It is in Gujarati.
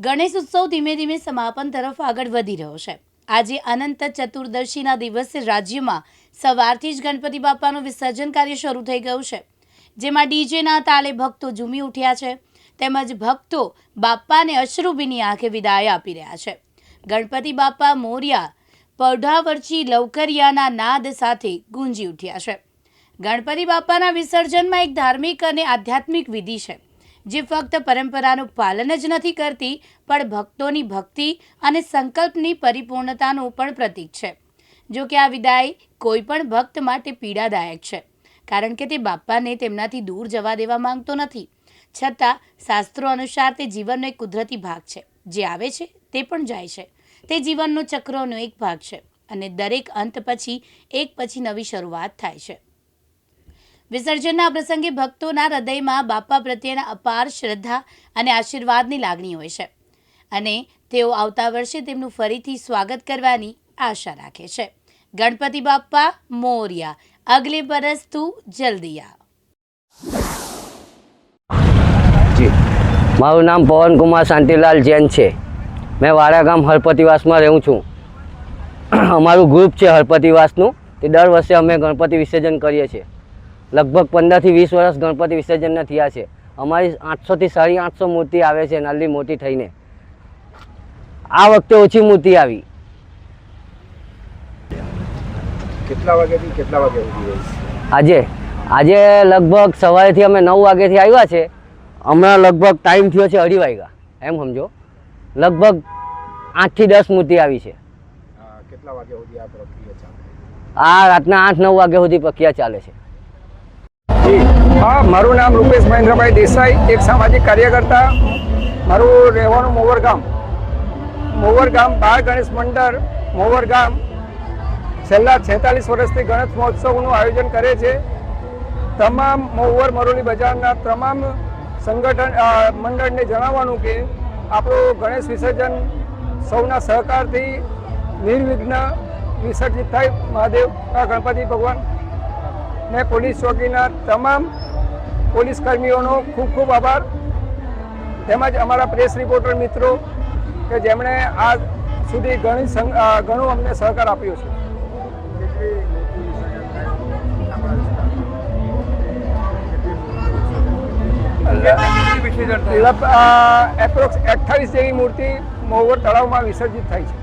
ગણેશ ઉત્સવ ધીમે ધીમે સમાપન તરફ આગળ વધી રહ્યો છે। આજે અનંત ચતુર્દશીના દિવસે રાજ્યમાં સવારથી જ ગણપતિ બાપાનું વિસર્જન કાર્ય શરૂ થઈ ગયું છે, જેમાં ડીજેના તાલે ભક્તો ઝૂમી ઉઠ્યા છે, તેમજ ભક્તો બાપાને અશ્રુભીની આંખે વિદાય આપી રહ્યા છે। ગણપતિ બાપા મોર્યા પૌઢાવર્ચી લવકરિયાના નાદ સાથે ગુંજી ઉઠ્યા છે। ગણપતિ બાપાના વિસર્જનમાં એક ધાર્મિક અને આધ્યાત્મિક વિધિ છે, જે ફક્ત પરંપરાનું પાલન જ નથી કરતી, પણ ભક્તોની ભક્તિ અને સંકલ્પની પરિપૂર્ણતાનું પણ પ્રતીક છે। જો કે આ વિદાય કોઈ પણ ભક્ત માટે પીડાદાયક છે, કારણ કે તે બાપાને તેમનાથી દૂર જવા દેવા માંગતો નથી। છતાં શાસ્ત્રો અનુસાર તે જીવનનો એક કુદરતી ભાગ છે, જે આવે છે તે પણ જાય છે। તે જીવનનો ચક્રનો એક ભાગ છે અને દરેક અંત પછી એક પછી નવી શરૂઆત થાય છે। વિસર્જનના પ્રસંગે ભક્તોના હૃદયમાં બાપા પ્રત્યેના અપાર શ્રદ્ધા અને આશીર્વાદની લાગણી હોય છે અને તેઓ આવતા વર્ષે તેમનું ફરીથી સ્વાગત કરવાની આશા રાખે છે। ગણપતિ બાપા મોર્યા, અગલે બરસ તું જલ્દી આ। જી, મારું નામ પવનકુમાર શાંતિલાલ જૈન છે। मैं वाड़ा गाम हरपतिवास में रहूँ छूँ। अमरु ग्रुप है हरपतिवासनु, ते दर वर्षे अमे गणपति विसर्जन करीए छीए। लगभग 15 થી 20 वर्ष गणपति विसर्जन थया छे। अमारी 800 થી 850 मूर्ति आवे छे, नाली मोटी थईने। आ वखते ओછી मूर्ति आवी। કેટલા વાગ્યાથી કેટલા વાગ્યા સુધી હોય? આજે लगभग સવારેથી અમે 9 વાગ્યાથી આવ્યા છે। હમણાં लगभग टाइम थयो છે 2:30 વાગ્યા, એમ સમજો। लगभग 8 થી 10 मूर्ति આવી છે। કેટલા વાગ્યા સુધી આ પ્રક્રિયા ચાલે? આ રાતના 8-9 વાગ્યા સુધી પ્રક્રિયા ચાલે છે। हाँ, मारू नाम रूपेश महेंद्रभाई देसाई, एक सामाजिक कार्यकर्ता। मारू રહેવાનું મોવર ગામ બાળ ગણેશ મંડળ મોવર ગામ છેલ્લા 46 વર્ષથી ગણેશ મહોત્સવનું આયોજન કરે છે। તમામ મોવર મરોલી બજારના તમામ સંગઠન મંડળને જણાવવાનું કે આપણું ગણેશ વિસર્જન સૌના સહકારથી નિર્વિઘ્ન વિસર્જિત થાય। મહાદેવ ગણપતિ ભગવાન ને પોલીસ ચોકીના તમામ પોલીસ કર્મીઓનો ખૂબ ખૂબ આભાર, તેમજ અમારા પ્રેસ રિપોર્ટર મિત્રો કે જેમણે આ સુધી ઘણું અમને સહકાર આપ્યો છે। એપ્રોક્સ 28 જેવી મૂર્તિ મોવર તળાવમાં વિસર્જિત થાય છે।